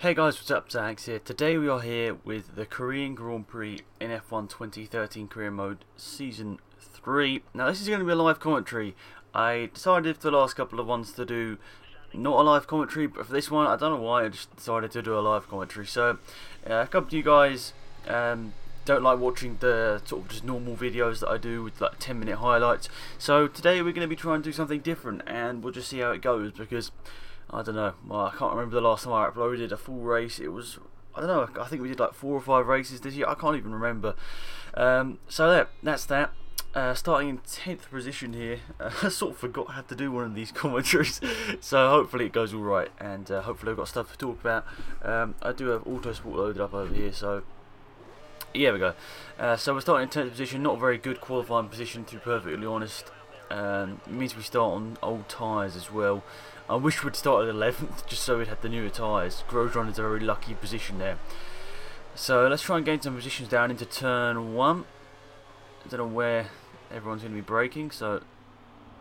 Hey guys, what's up? Zax here. Today we are here with the Korean Grand Prix in F1 2013 Career Mode Season 3. Now this is going to be a live commentary. I decided for the last couple of ones to do not a live commentary, but for this one, I don't know why, I just decided to do a live commentary. So, a couple of you guys don't like watching the sort of just normal videos that I do with like 10-minute highlights. So today we're going to be trying to do something different and we'll just see how it goes because I don't know. Well, I can't remember the last time I uploaded a full race. It was, I don't know, I think we did like 4 or 5 races this year. I can't even remember. So that's that. Starting in 10th position here. I sort of forgot how to do one of these commentaries. So hopefully it goes alright. And hopefully I've got stuff to talk about. I do have Autosport loaded up over here. So here we go. So we're starting in 10th position. Not a very good qualifying position, to be perfectly honest. It means we start on old tyres as well. I wish we'd started 11th just so we'd had the newer tyres. Grosjean is a very lucky position there. So let's try and gain some positions down into turn 1. I don't know where everyone's going to be braking, so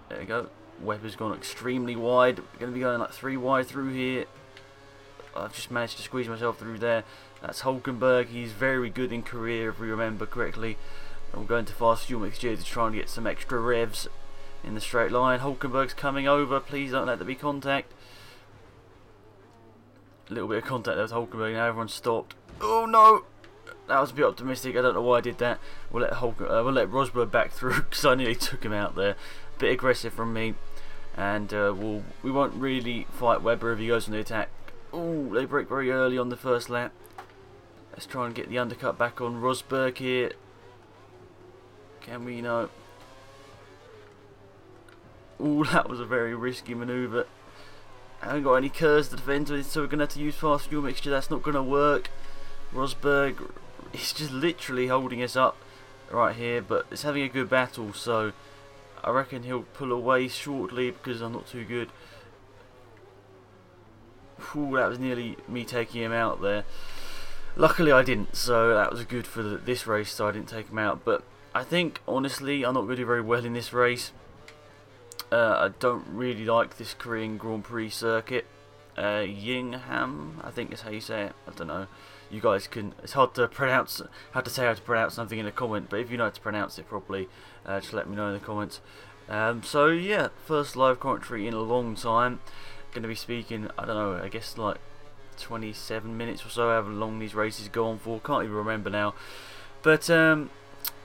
there we go. Webber's gone extremely wide. We're going to be going like 3 wide through here. I've just managed to squeeze myself through there. That's Hulkenberg. He's very good in career if we remember correctly. I'm going to fast fuel mixture to try and get some extra revs in the straight line. Hulkenberg's coming over. Please don't let there be contact. A little bit of contact there with Hulkenberg. Now everyone's stopped. Oh no! That was a bit optimistic. I don't know why I did that. We'll let Rosberg back through because I nearly took him out there. A bit aggressive from me, and we won't really fight Webber if he goes on the attack. Oh, they brake very early on the first lap. Let's try and get the undercut back on Rosberg here. Can we? No. Oh, that was a very risky manoeuvre. I haven't got any curves to defend with, so we're going to have to use fast fuel mixture. That's not going to work. Rosberg is just literally holding us up right here, but it's having a good battle, so I reckon he'll pull away shortly because I'm not too good. Ooh, that was nearly me taking him out there. Luckily I didn't, so that was good for this race, so I didn't take him out. But I think, honestly, I'm not going to do very well in this race. I don't really like this Korean Grand Prix circuit. Yingham, I think is how you say it. I don't know. You guys can. It's hard to pronounce. How to pronounce something in a comment. But if you know how to pronounce it properly, just let me know in the comments. So yeah, first live commentary in a long time. Going to be speaking. I don't know. I guess like 27 minutes or so. However long these races go on for. Can't even remember now. But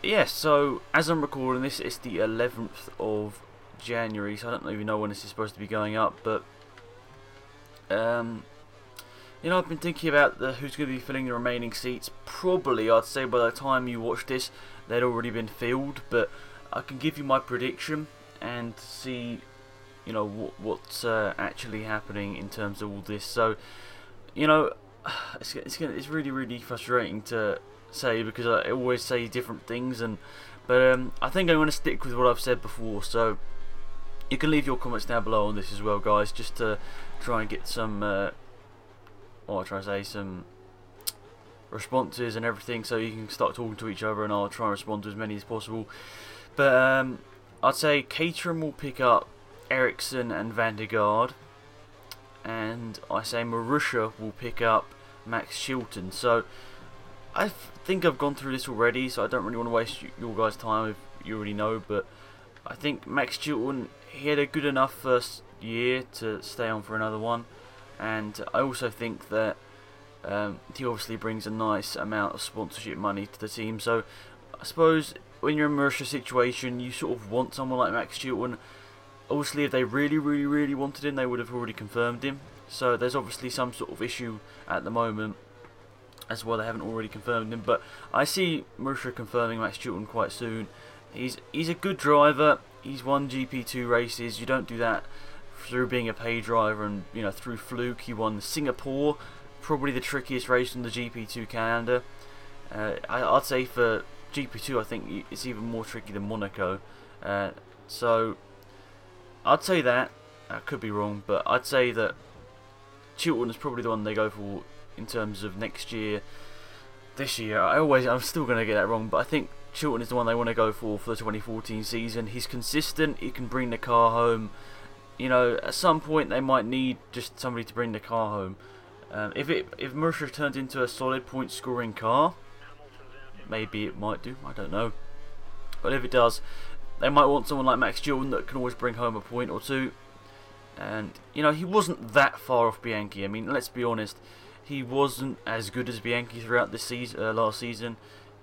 yeah. So as I'm recording this, it's the 11th of January, so I don't even know when this is supposed to be going up, but you know, I've been thinking about who's going to be filling the remaining seats. Probably, I'd say by the time you watch this, they'd already been filled, but I can give you my prediction and see, you know, what's actually happening in terms of all this. So, you know, it's really frustrating to say because I always say different things, but I think I'm going to stick with what I've said before. So you can leave your comments down below on this as well, guys, just to try and get some, some responses and everything, so you can start talking to each other, and I'll try and respond to as many as possible. But I'd say Caterham will pick up Ericsson and Van der Gaard, and I say Marussia will pick up Max Chilton. So I think I've gone through this already, so I don't really want to waste your guys' time if you already know, but I think Max Chilton, he had a good enough first year to stay on for another one, and I also think that he obviously brings a nice amount of sponsorship money to the team. So I suppose when you're in Marussia's situation, you sort of want someone like Max Chilton. Obviously, if they really wanted him, they would have already confirmed him. So there's obviously some sort of issue at the moment as well. They haven't already confirmed him, but I see Marussia confirming Max Chilton quite soon. He's a good driver. He's won GP2 races. You don't do that through being a paid driver and, you know, through fluke. He won Singapore, probably the trickiest race on the GP2 calendar. I'd say for GP2, I think it's even more tricky than Monaco. So I'd say that. I could be wrong, but I'd say that Chilton is probably the one they go for in terms of next year. This year, I'm still going to get that wrong, but I think Chilton is the one they want to go for the 2014 season. He's consistent, he can bring the car home. You know, at some point they might need just somebody to bring the car home. If Marussia turned into a solid point scoring car, maybe it might do, I don't know. But if it does, they might want someone like Max Chilton that can always bring home a point or two. And, you know, he wasn't that far off Bianchi. I mean, let's be honest, he wasn't as good as Bianchi throughout this season, last season,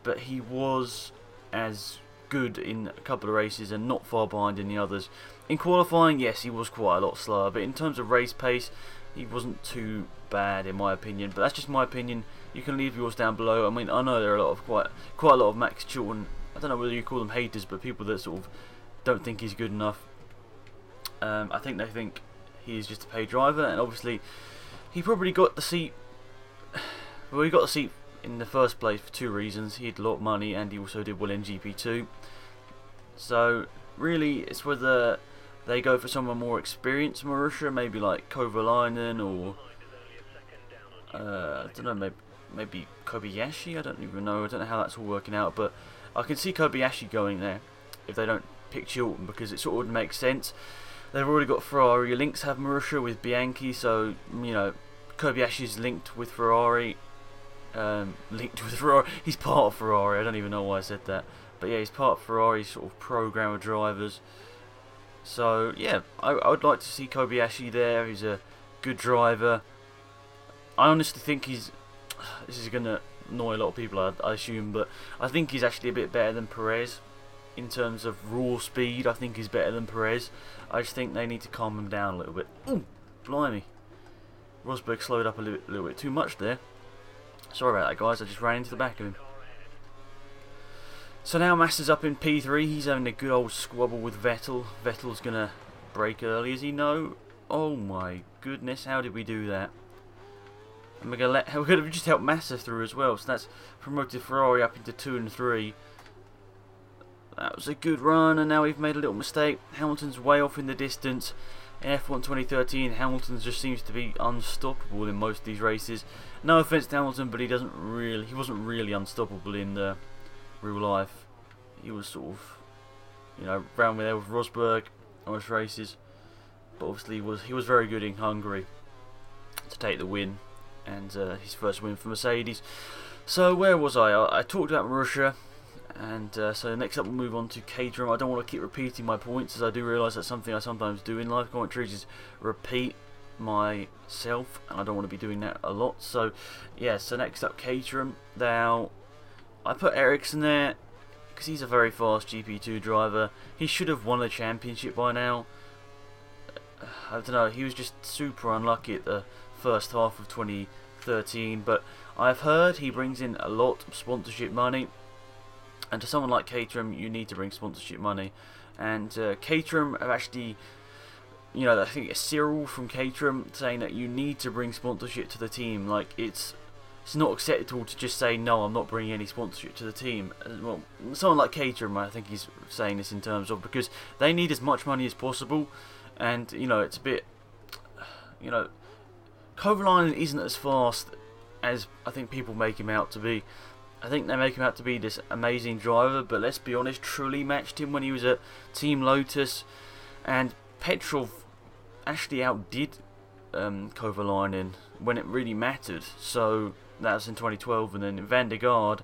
but he was as good in a couple of races and not far behind in the others. In qualifying, yes, he was quite a lot slower, but in terms of race pace, he wasn't too bad in my opinion. But that's just my opinion. You can leave yours down below. I mean, I know there are a lot of quite a lot of Max Chilton. I don't know whether you call them haters, but people that sort of don't think he's good enough. I think they think he's just a paid driver, and obviously he probably got the seat. Well, he got the seat in the first place for two reasons. He had a lot of money, and he also did well in GP2. So really, it's whether they go for someone more experienced, Marussia, maybe like Kovalainen or I don't know, maybe Kobayashi. I don't even know. I don't know how that's all working out, but I can see Kobayashi going there if they don't pick Chilton, because it sort of makes sense. They've already got Ferrari links, have Marussia with Bianchi, so you know Kobayashi's linked with Ferrari. He's part of Ferrari. I don't even know why I said that, but yeah, he's part of Ferrari's sort of program of drivers. So yeah, I would like to see Kobayashi there. He's a good driver. I honestly think this is going to annoy a lot of people, I assume, but I think he's actually a bit better than Perez. In terms of raw speed, I think he's better than Perez. I just think they need to calm him down a little bit. Ooh, blimey. Rosberg slowed up a little bit too much there. Sorry about that, guys. I just ran into the back of him. So now Massa's up in P3. He's having a good old squabble with Vettel. Vettel's going to brake early, as he know. Oh my goodness, how did we do that? And we're going to just help Massa through as well. So that's promoted Ferrari up into 2 and 3. That was a good run, and now we've made a little mistake. Hamilton's way off in the distance. In F1 2013, Hamilton just seems to be unstoppable in most of these races. No offense to Hamilton, but he wasn't really unstoppable in real life. He was sort of, you know, round there with Rosberg on most races, but obviously he was very good in Hungary to take the win, and his first win for Mercedes. So where was I? I talked about Marussia. And so next up we'll move on to Caterham. I don't want to keep repeating my points, as I do realise that's something I sometimes do in live commentaries, is repeat myself, and I don't want to be doing that a lot. So yeah, so next up Caterham. Now I put Ericsson there because he's a very fast GP2 driver. He should have won a championship by now. I don't know, he was just super unlucky at the first half of 2013, but I've heard he brings in a lot of sponsorship money. And to someone like Caterham, you need to bring sponsorship money. And Caterham have actually, you know, I think it's Cyril from Caterham saying that you need to bring sponsorship to the team. Like, it's not acceptable to just say, no, I'm not bringing any sponsorship to the team. Well, someone like Caterham, I think he's saying this in terms of, because they need as much money as possible. And, you know, it's a bit, you know, Kovalainen isn't as fast as I think people make him out to be. I think they make him out to be this amazing driver, but let's be honest, Trulli matched him when he was at Team Lotus, and Petrov actually outdid Kovalainen when it really mattered. So that was in 2012, and then Van der Garde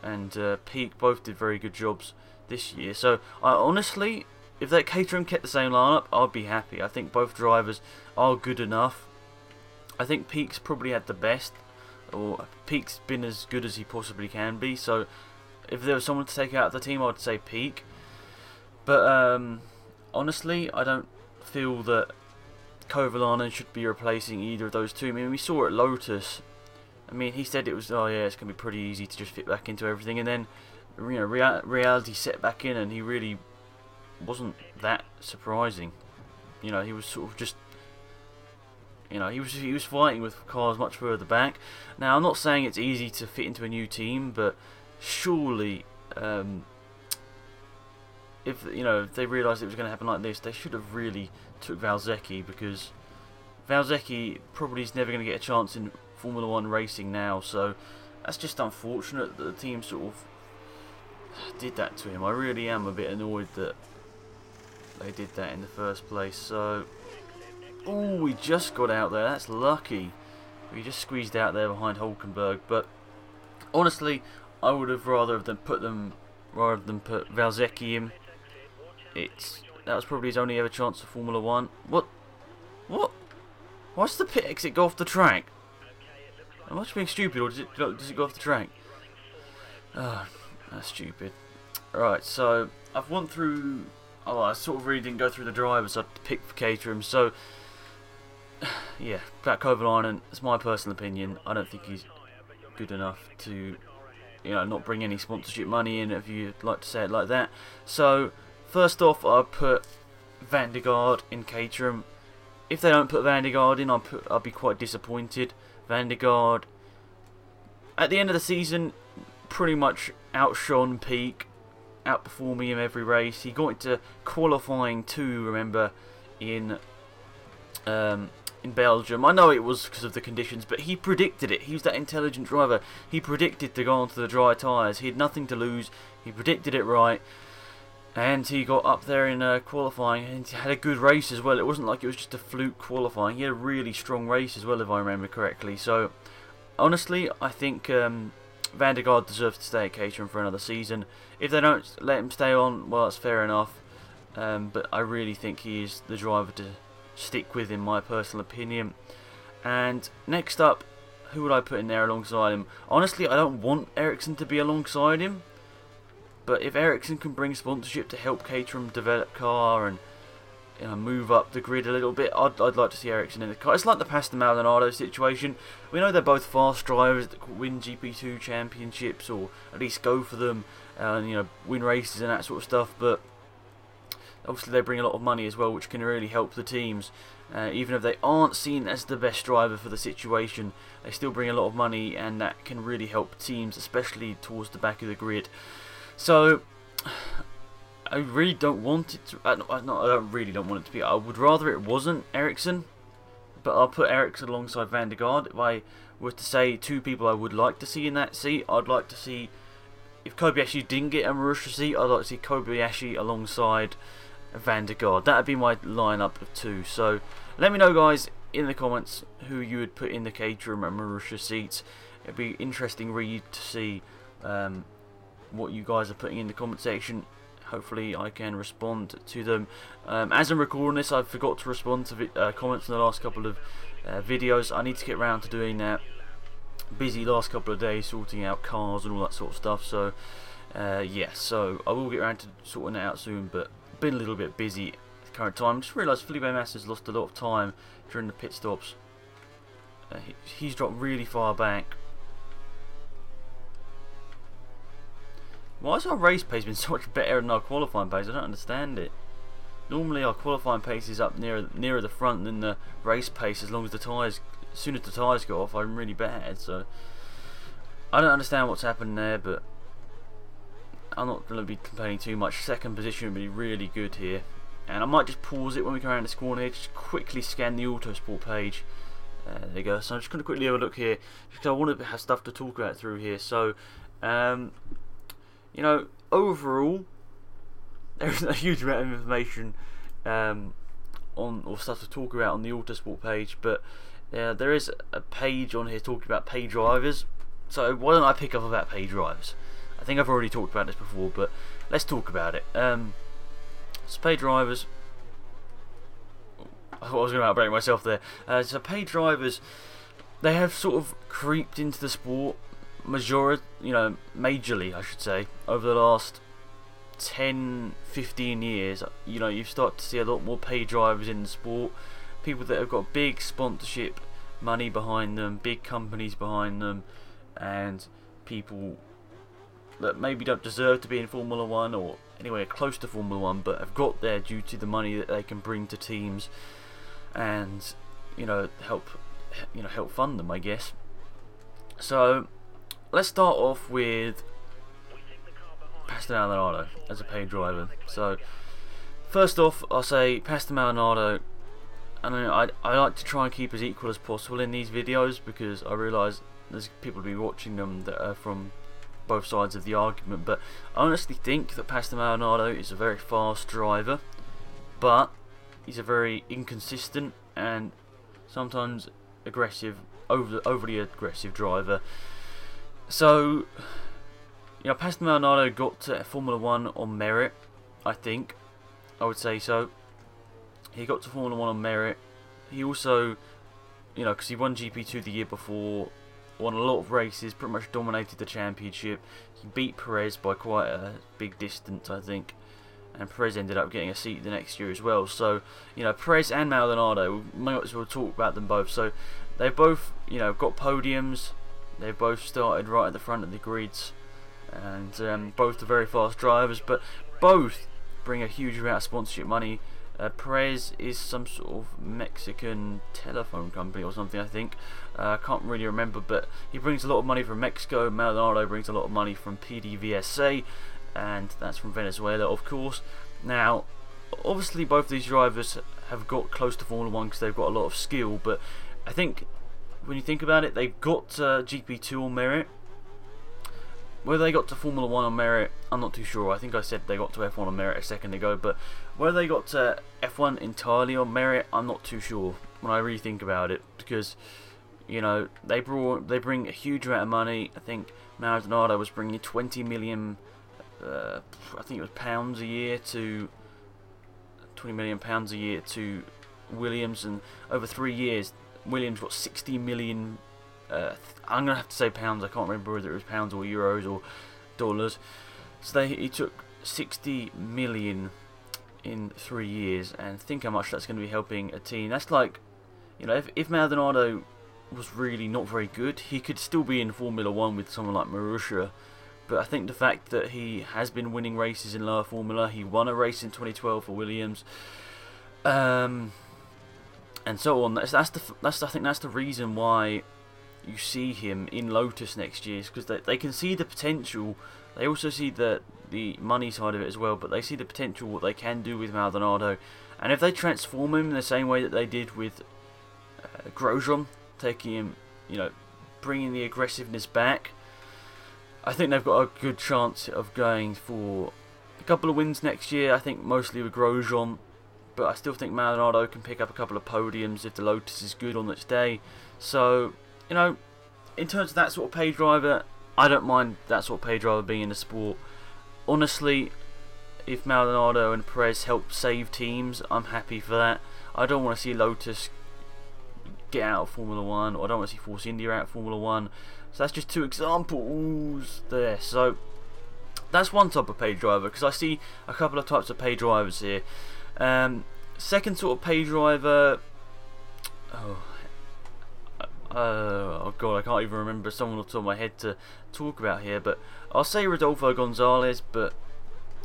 and Peak both did very good jobs this year. So I honestly, if that Caterham kept the same lineup, I'd be happy. I think both drivers are good enough. I think Peak's probably had the best, or Peak's been as good as he possibly can be. So if there was someone to take out of the team, I'd say Peak. But honestly, I don't feel that Kovalainen should be replacing either of those two. I mean, we saw at Lotus. I mean, he said it was, oh yeah, it's going to be pretty easy to just fit back into everything. And then, you know, reality set back in, and he really wasn't that surprising. You know, he was sort of just, you know, he was fighting with cars much further back. Now, I'm not saying it's easy to fit into a new team, but surely, if you know, if they realised it was going to happen like this, they should have really took Valzecchi, because Valzecchi probably is never going to get a chance in Formula 1 racing now. So that's just unfortunate that the team sort of did that to him. I really am a bit annoyed that they did that in the first place. So, oh, we just got out there. That's lucky. He just squeezed out there behind Hulkenberg. But honestly, I would have rather than put Valzecchi in. That was probably his only ever chance of Formula 1. What? Why's the pit exit go off the track? Am I just being stupid, or does it go off the track? Oh, that's stupid. Right, so I've gone through. Oh, I sort of really didn't go through the drivers I picked for Caterham. So yeah, Black Kovalainen. It's my personal opinion. I don't think he's good enough to, not bring any sponsorship money in, if you'd like to say it like that. So first off, I'll put Van der Garde in Caterham. If they don't put Van der Garde in, I'll be quite disappointed. Van der Garde, at the end of the season, pretty much outshone Peak, outperforming him every race. He got into qualifying too, remember, in Belgium. I know it was because of the conditions, but he predicted it. He was that intelligent driver. He predicted to go onto the dry tyres. He had nothing to lose. He predicted it right. And he got up there in qualifying and he had a good race as well. It wasn't like it was just a fluke qualifying. He had a really strong race as well, if I remember correctly. So, honestly, I think Van der Garde deserves to stay at Caterham for another season. If they don't let him stay on, well, that's fair enough. But I really think he is the driver to stick with, in my personal opinion. And next up, who would I put in there alongside him? Honestly, I don't want Ericsson to be alongside him. But if Ericsson can bring sponsorship to help Caterham develop car and move up the grid a little bit, I'd like to see Ericsson in the car. It's like the Pastor Maldonado situation. We know they're both fast drivers that could win GP2 championships, or at least go for them, and win races and that sort of stuff. But obviously they bring a lot of money as well, which can really help the teams. Even if they aren't seen as the best driver for the situation, they still bring a lot of money, and that can really help teams, especially towards the back of the grid. So I really don't want it to. I really don't want it to be. I would rather it wasn't Ericsson, but I'll put Ericsson alongside Van der Garde. If I were to say two people I would like to see in that seat, I'd like to see, if Kobayashi didn't get a Marussia seat, I'd like to see Kobayashi alongside Van der Garde. That'd be my lineup of two. So let me know, guys, in the comments who you would put in the Caterham and Marussia seats. It'd be interesting read to see what you guys are putting in the comment section. Hopefully I can respond to them. As I'm recording this, I forgot to respond to comments in the last couple of videos. I need to get around to doing that. Busy last couple of days sorting out cars and all that sort of stuff. So yeah, so I will get around to sorting it out soon, but been a little bit busy at the current time. I just realised Felipe Massa's lost a lot of time during the pit stops. He's dropped really far back. Why has our race pace been so much better than our qualifying pace? I don't understand it. Normally our qualifying pace is up nearer the front than the race pace. As soon as the tyres go off, I'm really bad. So I don't understand what's happened there, but I'm not going to be complaining too much. Second position would be really good here, and I might just pause it when we come around this corner here. Just quickly scan the Autosport page. There you go. So I'm just going to quickly have a look here, because I want to have stuff to talk about through here. So overall, there isn't a huge amount of information or stuff to talk about on the Autosport page, but there is a page on here talking about pay drivers. So why don't I pick up about pay drivers? I think I've already talked about this before, but let's talk about it. So pay drivers. I thought I was going to outbreak myself there. So pay drivers, they have sort of creeped into the sport majorly, I should say, over the last 10-15 years. You start to see a lot more pay drivers in the sport, people that have got big sponsorship money behind them, big companies behind them, and people that maybe don't deserve to be in Formula 1 or anywhere close to Formula 1, but have got there due to the money that they can bring to teams, and help fund them, I guess. So let's start off with Pastor Maldonado as a paid driver. So first off, I'll say Pastor Maldonado, and I like to try and keep as equal as possible in these videos, because I realise there's people to be watching them that are from both sides of the argument. But I honestly think that Pastor Maldonado is a very fast driver, but he's a very inconsistent and sometimes aggressive overly aggressive driver. So, you know, Pastor Maldonado got to Formula 1 on merit, I think. I would say so. He got to Formula 1 on merit. He also, you know, because he won GP2 the year before, won a lot of races, pretty much dominated the championship. He beat Perez by quite a big distance, I think. And Perez ended up getting a seat the next year as well. So, you know, Perez and Maldonado, we might as well talk about them both. So, they've both, you know, got podiums. They've both started right at the front of the grids. And both are very fast drivers, but both bring a huge amount of sponsorship money. Prez is some sort of Mexican telephone company or something, I think. I can't really remember, but he brings a lot of money from Mexico. Maldonado brings a lot of money from PDVSA, and that's from Venezuela, of course. Now, obviously both these drivers have got close to Formula 1 because they've got a lot of skill, but I think when you think about it, they've got GP2 on merit. Whether they got to Formula 1 on merit, I'm not too sure. I think I said they got to F1 on merit a second ago, but whether they got to F1 entirely on merit, I'm not too sure when I really think about it, because, you know, they bring a huge amount of money. I think Maldonado was bringing 20 million, I think it was pounds a year to 20 million pounds a year to Williams, and over 3 years, Williams got 60 million. I'm gonna have to say pounds. I can't remember whether it was pounds or euros or dollars. So he took 60 million in 3 years, and think how much that's going to be helping a team. That's like, you know, if Maldonado was really not very good, he could still be in Formula 1 with someone like Marussia. But I think the fact that he has been winning races in lower Formula, he won a race in 2012 for Williams, and so on. I think that's the reason why you see him in Lotus next year, because they can see the potential. They also see the money side of it as well, but they see the potential, what they can do with Maldonado. And if they transform him in the same way that they did with Grosjean, taking him, you know, bringing the aggressiveness back, I think they've got a good chance of going for a couple of wins next year. I think mostly with Grosjean, but I still think Maldonado can pick up a couple of podiums if the Lotus is good on its day. So, you know, in terms of that sort of pay driver, I don't mind that sort of pay driver being in the sport. Honestly, if Maldonado and Perez help save teams, I'm happy for that. I don't want to see Lotus get out of Formula 1, or I don't want to see Force India out of Formula 1. So that's just two examples there. So that's one type of pay driver, because I see a couple of types of pay drivers here. Second sort of pay driver, oh god, I can't even remember someone off the top of my head to talk about here, but I'll say Rodolfo Gonzalez, but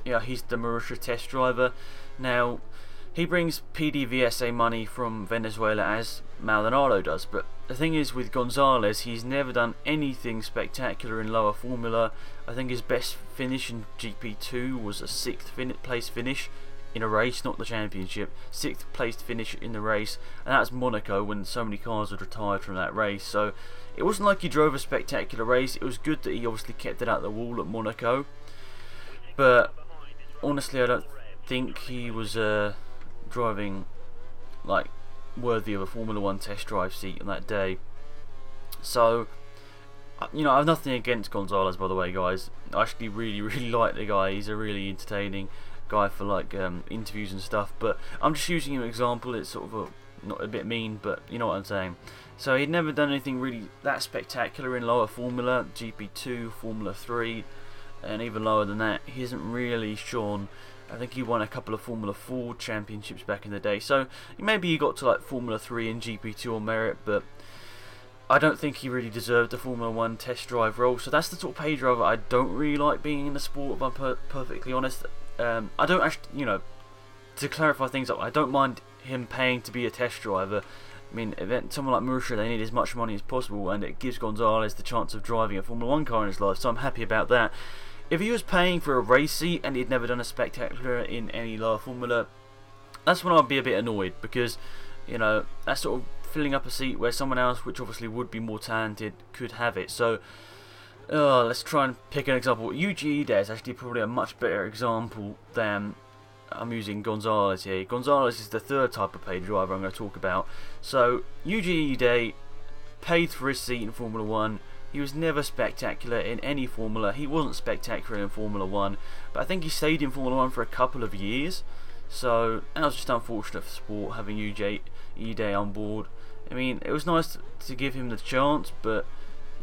yeah, he's the Marussia test driver. Now, he brings PDVSA money from Venezuela as Maldonado does, but the thing is with Gonzalez, he's never done anything spectacular in lower Formula. I think his best finish in GP2 was a 6th place finish in a race, not the championship. 6th place finish in the race, and that's Monaco, when so many cars had retired from that race. So it wasn't like he drove a spectacular race. It was good that he obviously kept it out of the wall at Monaco, but honestly, I don't think he was driving like worthy of a Formula 1 test drive seat on that day. So, you know, I have nothing against Gonzalez, by the way, guys. I actually really like the guy. He's a really entertaining guy for like interviews and stuff, but I'm just using him as an example. It's sort of not a bit mean, but you know what I'm saying. So he'd never done anything really that spectacular in lower Formula, GP2, Formula 3, and even lower than that. He hasn't really shone. I think he won a couple of Formula 4 championships back in the day, so maybe he got to like Formula 3 and GP2 on merit, but I don't think he really deserved the Formula 1 test drive role. So that's the sort of pay driver I don't really like being in the sport, if I'm perfectly honest. I don't actually, you know, to clarify things up, I don't mind him paying to be a test driver. I mean, someone like Marussia, they need as much money as possible, and it gives Gonzalez the chance of driving a Formula 1 car in his life, so I'm happy about that. If he was paying for a race seat and he'd never done a spectacular in any lower Formula, that's when I'd be a bit annoyed, because, you know, that's sort of filling up a seat where someone else, which obviously would be more talented, could have it. So let's try and pick an example. Yuji Ide is actually probably a much better example than I'm using Gonzalez here. Gonzalez is the third type of pay driver I'm going to talk about. So Yuji Ide paid for his seat in Formula 1. He was never spectacular in any Formula. He wasn't spectacular in Formula 1, but I think he stayed in Formula 1 for a couple of years. So that was just unfortunate for sport, having Ide on board. I mean, it was nice to give him the chance, but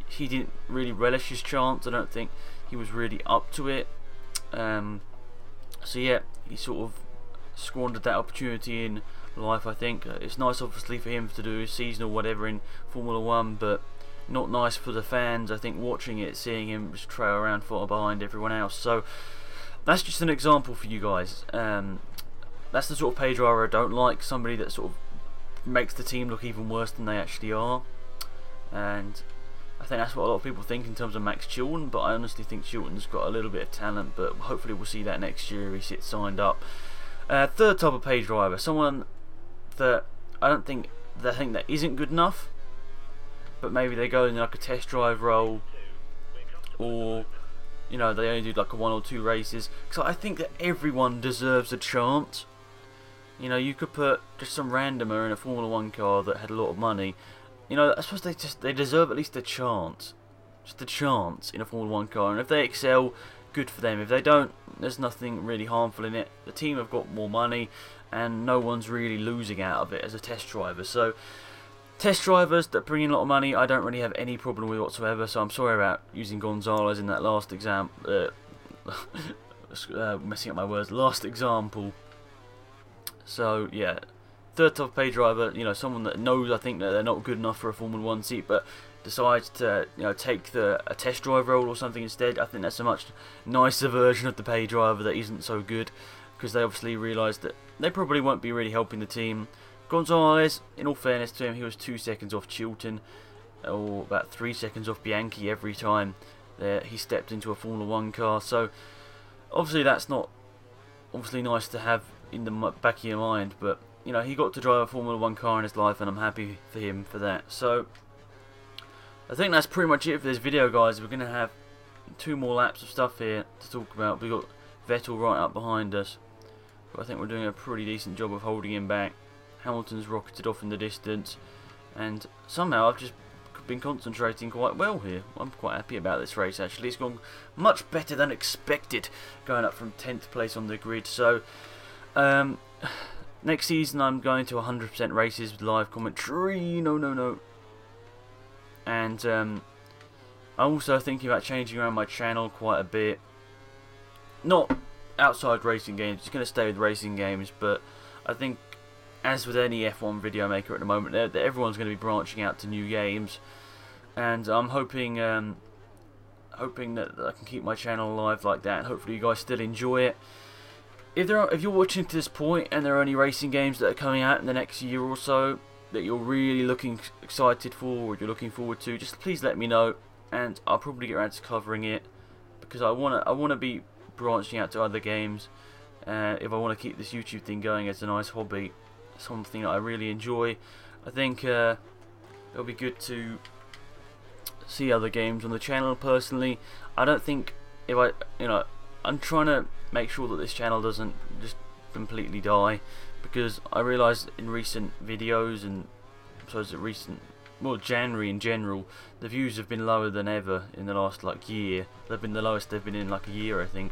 he didn't really relish his chance. I don't think he was really up to it. So yeah, he sort of squandered that opportunity in life, I think. It's nice obviously for him to do his season or whatever in Formula 1, but not nice for the fans, I think, watching it, seeing him just trail around far behind everyone else. So that's just an example for you guys. That's the sort of page driver I don't like, somebody that sort of makes the team look even worse than they actually are. And I think that's what a lot of people think in terms of Max Chilton, but I honestly think Chilton's got a little bit of talent, but hopefully we'll see that next year if he sits signed up. Third type of page driver, someone that I don't think that isn't good enough, but maybe they go in like a test drive role, or you know, they only do like a 1 or 2 races, because I think that everyone deserves a chance. You know, you could put just some randomer in a Formula 1 car that had a lot of money. You know, I suppose they deserve at least a chance, just a chance in a Formula 1 car, and if they excel, good for them. If they don't, there's nothing really harmful in it. The team have got more money, and no one's really losing out of it as a test driver. So test drivers that bring in a lot of money, I don't really have any problem with whatsoever. So I'm sorry about using Gonzalez in that last example. Messing up my words. Last example. So yeah, third top pay driver. You know, someone that knows, I think, that they're not good enough for a Formula 1 seat, but decides to, you know, take a test drive role or something instead. I think that's a much nicer version of the pay driver that isn't so good, because they obviously realise that they probably won't be really helping the team. Gonzalez, in all fairness to him, he was 2 seconds off Chilton, or about 3 seconds off Bianchi every time he stepped into a Formula 1 car. So obviously that's not nice to have in the back of your mind, but you know, he got to drive a Formula 1 car in his life, and I'm happy for him for that. So I think that's pretty much it for this video, guys. We're going to have 2 more laps of stuff here to talk about. We've got Vettel right up behind us, but I think we're doing a pretty decent job of holding him back. Hamilton's rocketed off in the distance, and somehow I've just been concentrating quite well here. I'm quite happy about this race, actually. It's gone much better than expected, going up from 10th place on the grid. So next season I'm going to 100% races with live commentary. No. And I'm also thinking about changing around my channel quite a bit. Not outside racing games, it's going to stay with racing games, but I think, as with any F1 video maker at the moment, that everyone's going to be branching out to new games, and I'm hoping that I can keep my channel alive like that, and hopefully you guys still enjoy it. If you're watching to this point and there are any racing games that are coming out in the next year or so that you're really excited for, or you're looking forward to, just please let me know, and I'll probably get around to covering it, because I wanna be branching out to other games, if I want to keep this YouTube thing going as a nice hobby, something that I really enjoy. I think it'll be good to see other games on the channel. Personally, I don't think I'm trying to make sure that this channel doesn't just completely die, because I realised in recent videos, and January in general, the views have been lower than ever in the last year. They've been the lowest they've been in a year, I think.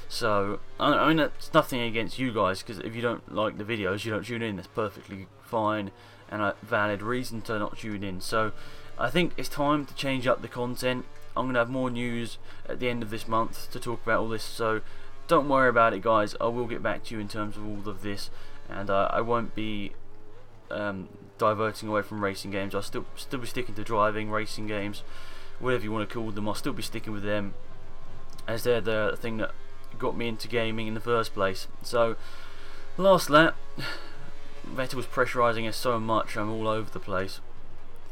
So I mean, it's nothing against you guys, because if you don't like the videos, you don't tune in. That's perfectly fine and a valid reason to not tune in. So I think it's time to change up the content. I'm going to have more news at the end of this month to talk about all this, so don't worry about it, guys. I will get back to you in terms of all of this, and I won't be diverting away from racing games. I'll still be sticking to driving racing games, whatever you want to call them. I'll still be sticking with them, as they're the thing that got me into gaming in the first place. So last lap, Vettel was pressurising us so much, I'm all over the place.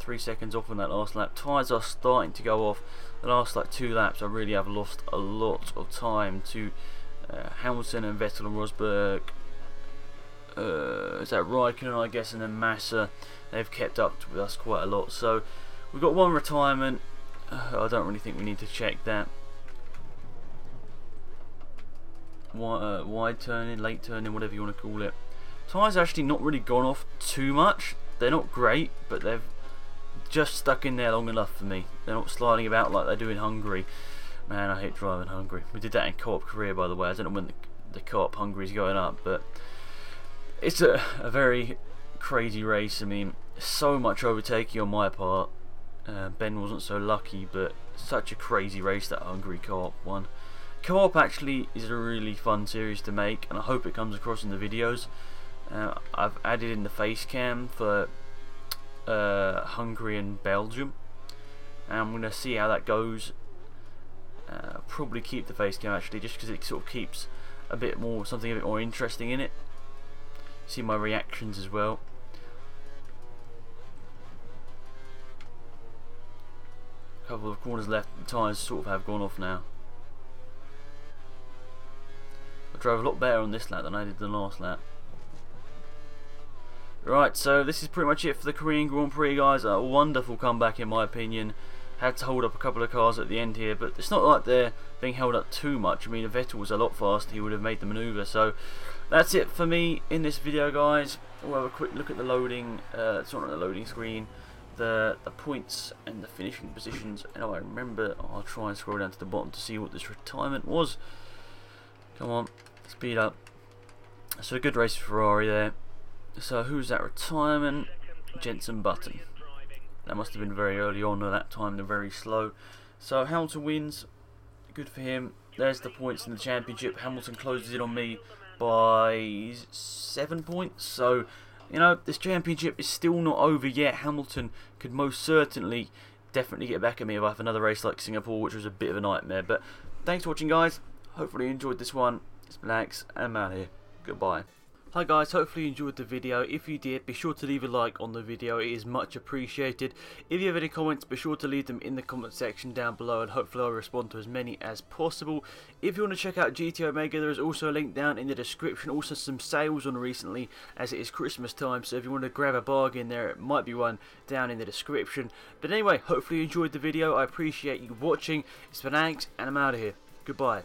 3 seconds off on that last lap. Tyres are starting to go off. The last 2 laps I really have lost a lot of time to Hamilton and Vettel and Rosberg. Is that Raikkonen, I guess, and then Massa. They've kept up with us quite a lot. So we've got 1 retirement. I don't really think we need to check that. Wide turning, late turning, whatever you want to call it. Tyres actually not really gone off too much. They're not great, but they've just stuck in there long enough for me. They're not sliding about like they do in Hungary. Man, I hate driving Hungary. We did that in Co-op Korea, by the way. I don't know when the Co-op Hungary is going up, but it's a very crazy race. I mean, so much overtaking on my part. Ben wasn't so lucky, but such a crazy race that Hungary Co-op won. Co-op actually is a really fun series to make, and I hope it comes across in the videos. I've added in the face cam for Hungary and Belgium, and I'm going to see how that goes. Probably keep the face cam actually, just because it sort of keeps something a bit more interesting in it. See my reactions as well. A couple of corners left, the tyres sort of have gone off now. I drove a lot better on this lap than I did the last lap. Right, so this is pretty much it for the Korean Grand Prix, guys. A wonderful comeback in my opinion. Had to hold up a couple of cars at the end here, but it's not like they're being held up too much. I mean, if Vettel was a lot faster, he would have made the manoeuvre. So that's it for me in this video, guys. We'll have a quick look at the loading. It's not on the loading screen. The points and the finishing positions. And I remember, I'll try and scroll down to the bottom to see what this retirement was. Come on, speed up. So a good race for Ferrari there. So who's that retirement? Jenson Button. That must have been very early on at that time. They're very slow. So Hamilton wins. Good for him. There's the points in the championship. Hamilton closes in on me by 7 points. So, you know, this championship is still not over yet. Hamilton could most certainly definitely get back at me if I have another race like Singapore, which was a bit of a nightmare. But thanks for watching, guys. Hopefully you enjoyed this one. It's been Alex, and I'm out here. Goodbye. Hi guys, hopefully you enjoyed the video. If you did, be sure to leave a like on the video, it is much appreciated. If you have any comments, be sure to leave them in the comment section down below, and hopefully I'll respond to as many as possible. If you want to check out GT Omega, there is also a link down in the description. Also some sales on recently, as it is Christmas time, so if you want to grab a bargain there, it might be one down in the description. But anyway, hopefully you enjoyed the video. I appreciate you watching. It's been Alex, and I'm out of here. Goodbye.